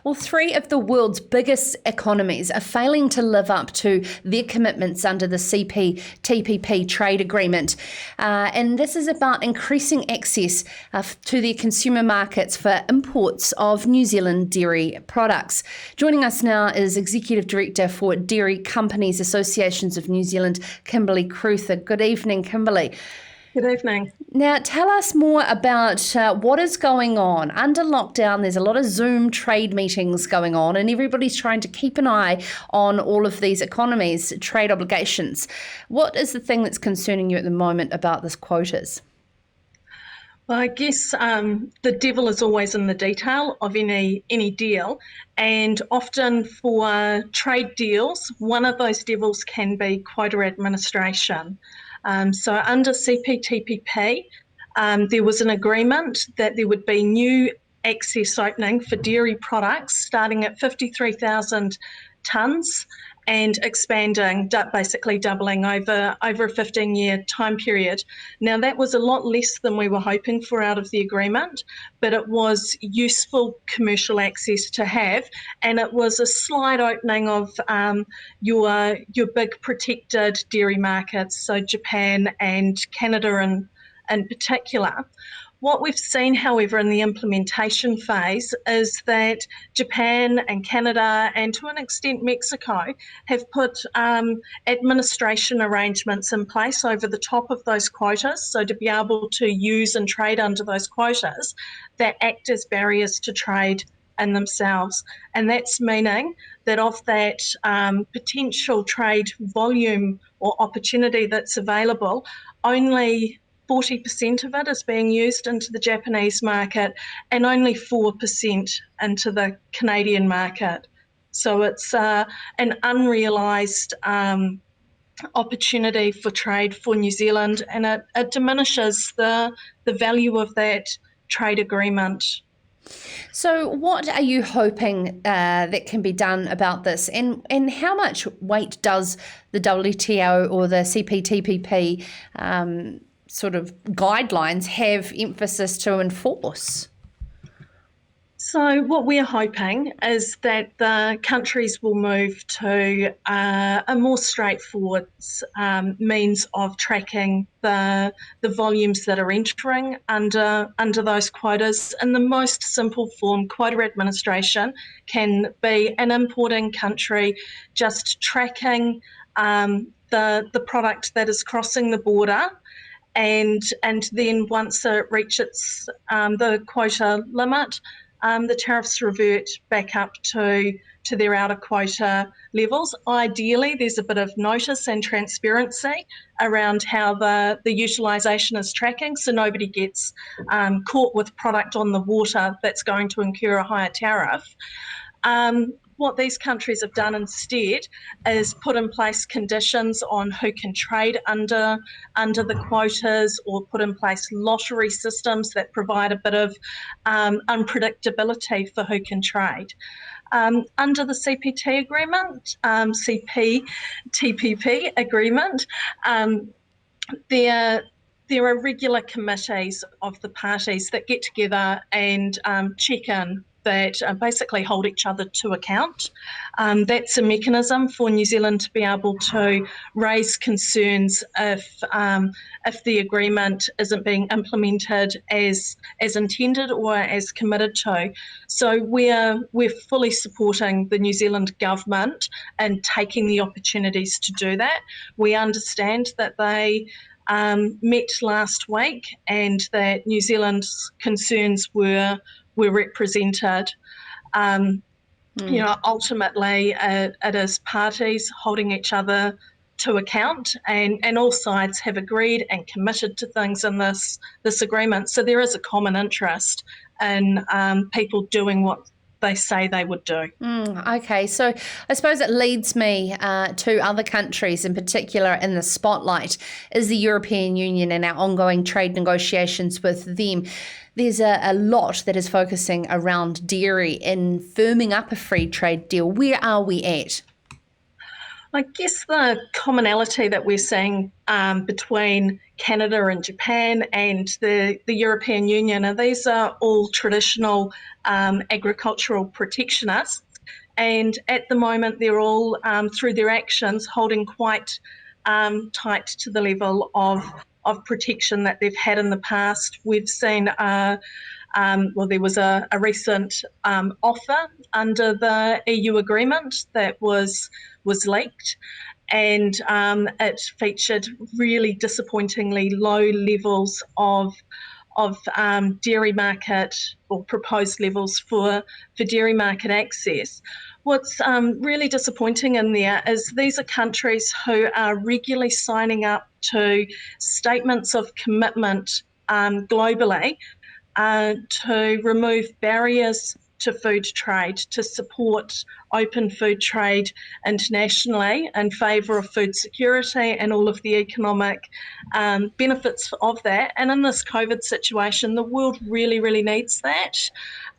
Well, three of the world's biggest economies are failing to live up to their commitments under the CPTPP trade agreement. And this is about increasing access to their consumer markets for imports of New Zealand dairy products. Joining us now is Executive Director for Dairy Companies Associations of New Zealand, Kimberly Crewther. Good evening, Kimberly. Good evening. Now, tell us more about what is going on. Under lockdown, there's a lot of Zoom trade meetings going on, and everybody's trying to keep an eye on all of these economies, trade obligations. What is the thing that's concerning you at the moment about this quotas? Well, I guess the devil is always in the detail of any deal, and often for trade deals, one of those devils can be quota administration. So under CPTPP, there was an agreement that there would be new access opening for dairy products starting at 53,000 tonnes and expanding, basically doubling over a 15-year time period. Now, that was a lot less than we were hoping for out of the agreement, but it was useful commercial access to have, and it was a slight opening of your big protected dairy markets, so Japan and Canada in particular. What we've seen, however, in the implementation phase is that Japan and Canada, and to an extent Mexico, have put administration arrangements in place over the top of those quotas, so to be able to use and trade under those quotas that act as barriers to trade in themselves. And that's meaning that of that potential trade volume or opportunity that's available, only 40% of it is being used into the Japanese market and only 4% into the Canadian market. So it's an unrealised opportunity for trade for New Zealand, and it diminishes the value of that trade agreement. So what are you hoping that can be done about this, and how much weight does the WTO or the CPTPP sort of guidelines have emphasis to enforce? So what we're hoping is that the countries will move to a more straightforward means of tracking the volumes that are entering under those quotas. In the most simple form, quota administration can be an importing country just tracking the product that is crossing the border, and then once it reaches the quota limit, the tariffs revert back up to their outer quota levels. Ideally, there's a bit of notice and transparency around how the utilisation is tracking, so nobody gets caught with product on the water that's going to incur a higher tariff. What these countries have done instead is put in place conditions on who can trade under the quotas, or put in place lottery systems that provide a bit of unpredictability for who can trade. Under the CPT agreement, CPTPP agreement, there are regular committees of the parties that get together and check in, that basically hold each other to account. That's a mechanism for New Zealand to be able to raise concerns if the agreement isn't being implemented as intended or as committed to. So we're fully supporting the New Zealand government in taking the opportunities to do that. We understand that they met last week and that New Zealand's concerns were represented. Ultimately, it is parties holding each other to account, and all sides have agreed and committed to things in this agreement. So there is a common interest in people doing what they say they would do. Okay, so I suppose it leads me to other countries, in particular in the spotlight is the European Union and our ongoing trade negotiations with them. There's a lot that is focusing around dairy in firming up a free trade deal. Where are we at? I guess the commonality that we're seeing between Canada and Japan and the European Union, and these are all traditional agricultural protectionists. And at the moment, they're all, through their actions, holding quite tight to the level of protection that they've had in the past. We've seen there was a recent offer under the EU agreement that was leaked, and it featured really disappointingly low levels of dairy market, or proposed levels for dairy market access. What's really disappointing in there is these are countries who are regularly signing up to statements of commitment globally to remove barriers to food trade, to support open food trade internationally in favour of food security and all of the economic benefits of that. And in this COVID situation, the world really, really needs that.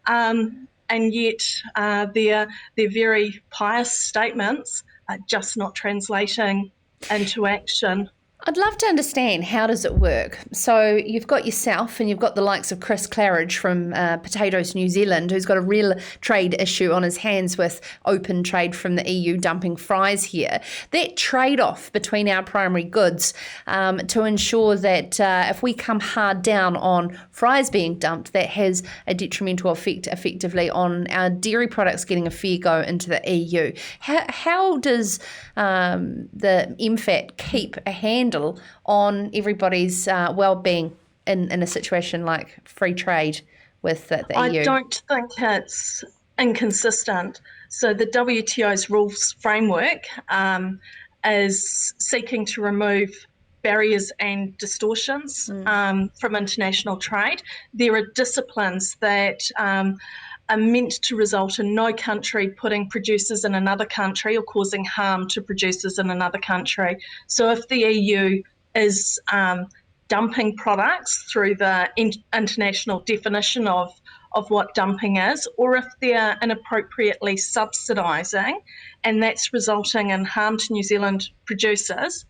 And yet their very pious statements are just not translating into action. I'd love to understand, how does it work? So you've got yourself and you've got the likes of Chris Claridge from Potatoes New Zealand, who's got a real trade issue on his hands with open trade from the EU dumping fries here. That trade-off between our primary goods to ensure that if we come hard down on fries being dumped, that has a detrimental effect effectively on our dairy products getting a fair go into the EU. How does the MFAT keep a handle on everybody's well-being in a situation like free trade with the EU? I don't think it's inconsistent. So the WTO's rules framework is seeking to remove barriers and distortions from international trade. There are disciplines that are meant to result in no country putting producers in another country or causing harm to producers in another country. So if the EU is dumping products through the international definition of what dumping is, or if they're inappropriately subsidising and that's resulting in harm to New Zealand producers,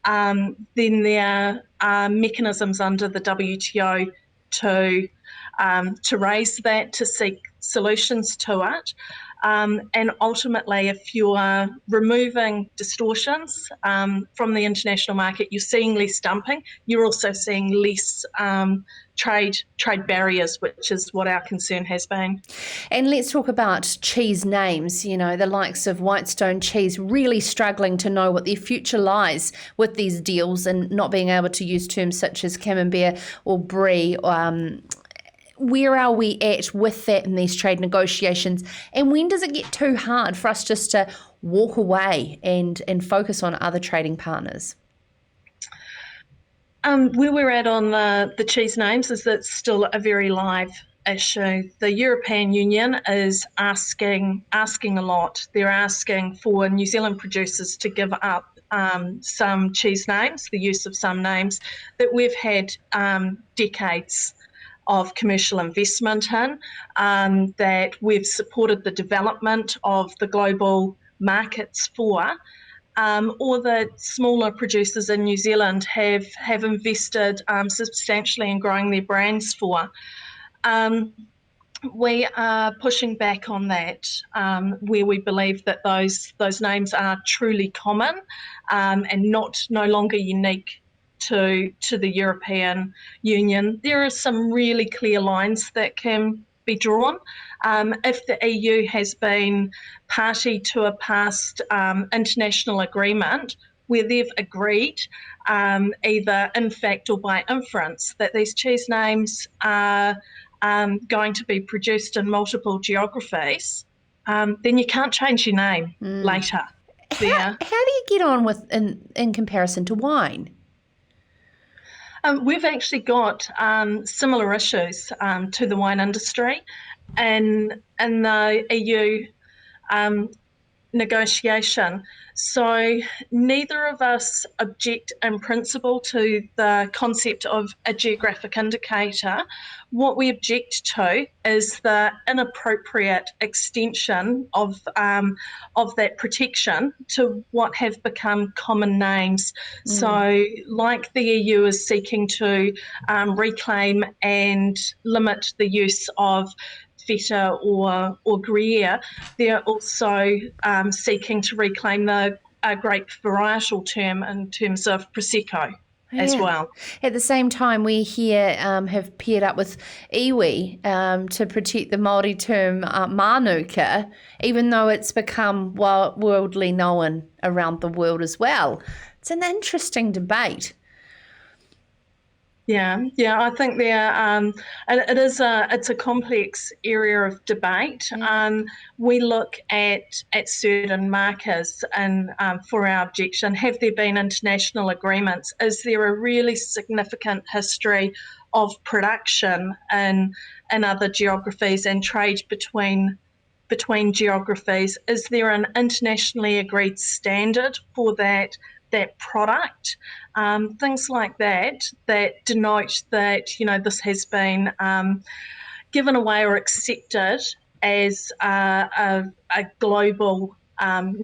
then there are mechanisms under the WTO to raise that, to seek solutions to it. And ultimately, if you are removing distortions from the international market, you're seeing less dumping. You're also seeing less trade barriers, which is what our concern has been. And let's talk about cheese names. You know, the likes of Whitestone Cheese really struggling to know what their future lies with these deals and not being able to use terms such as camembert or brie. Where are we at with that in these trade negotiations? And when does it get too hard for us just to walk away and focus on other trading partners? Where we're at on the cheese names is that it's still a very live issue. The European Union is asking a lot. They're asking for New Zealand producers to give up some cheese names, the use of some names that we've had decades of commercial investment in, that we've supported the development of the global markets for, or that smaller producers in New Zealand have invested substantially in growing their brands for. We are pushing back on that, where we believe that those names are truly common and no longer unique to the European Union. There are some really clear lines that can be drawn. If the EU has been party to a past international agreement where they've agreed, either in fact or by inference, that these cheese names are going to be produced in multiple geographies, then you can't change your name later. How do you get on with in comparison to wine? We've actually got similar issues to the wine industry, and the EU negotiation. So neither of us object in principle to the concept of a geographic indicator. What we object to is the inappropriate extension of that protection to what have become common names. So, like the EU is seeking to reclaim and limit the use of feta or Gruyere, they're also seeking to reclaim the grape varietal term in terms of Prosecco as well. At the same time, we here have paired up with iwi to protect the Māori term manuka, even though it's become worldly known around the world as well. It's an interesting debate. Yeah, I think it's a complex area of debate. We look at certain markers and for our objection. Have there been international agreements? Is there a really significant history of production in other geographies and trade between geographies? Is there an internationally agreed standard for that product? Things like that denote that this has been given away or accepted as a global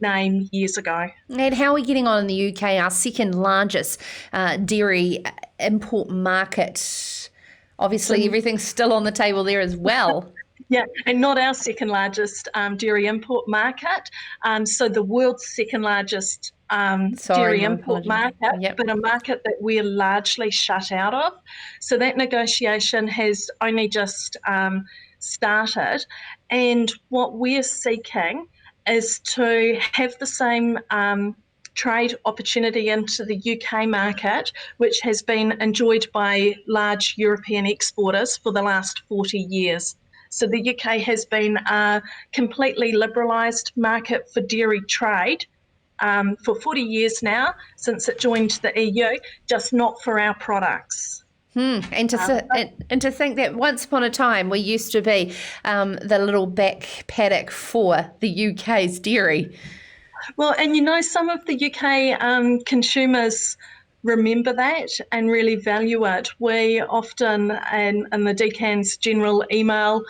name years ago. And how are we getting on in the UK, our second largest dairy import market? Obviously, everything's still on the table there as well. Yeah, and not our second largest dairy import market. So the world's second largest dairy import market, but a market that we're largely shut out of. So that negotiation has only just started. And what we're seeking is to have the same trade opportunity into the UK market, which has been enjoyed by large European exporters for the last 40 years. So the UK has been a completely liberalised market for dairy trade for 40 years now, since it joined the EU, just not for our products. And to think that once upon a time we used to be the little back paddock for the UK's dairy. Well, and some of the UK consumers remember that and really value it. We often, in the Decans General email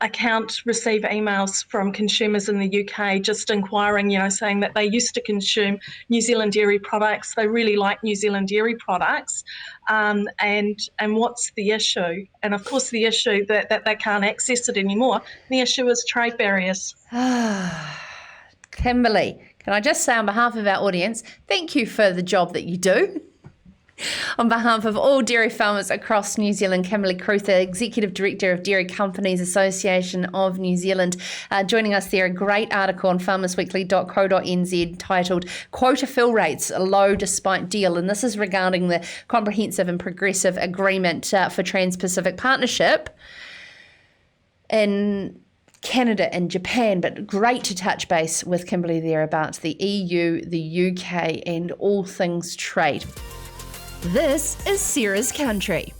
account, receive emails from consumers in the UK just inquiring, saying that they used to consume New Zealand dairy products. They really like New Zealand dairy products. And what's the issue? And of course, the issue that they can't access it anymore. The issue is trade barriers. Kimberly, can I just say on behalf of our audience, thank you for the job that you do. On behalf of all dairy farmers across New Zealand, Kimberly Crewther, Executive Director of Dairy Companies Association of New Zealand, joining us there. A great article on farmersweekly.co.nz titled Quota Fill Rates Low Despite Deal. And this is regarding the Comprehensive and Progressive Agreement for Trans-Pacific Partnership in Canada and Japan, but great to touch base with Kimberly there about the EU, the UK, and all things trade. This is Sarah's Country.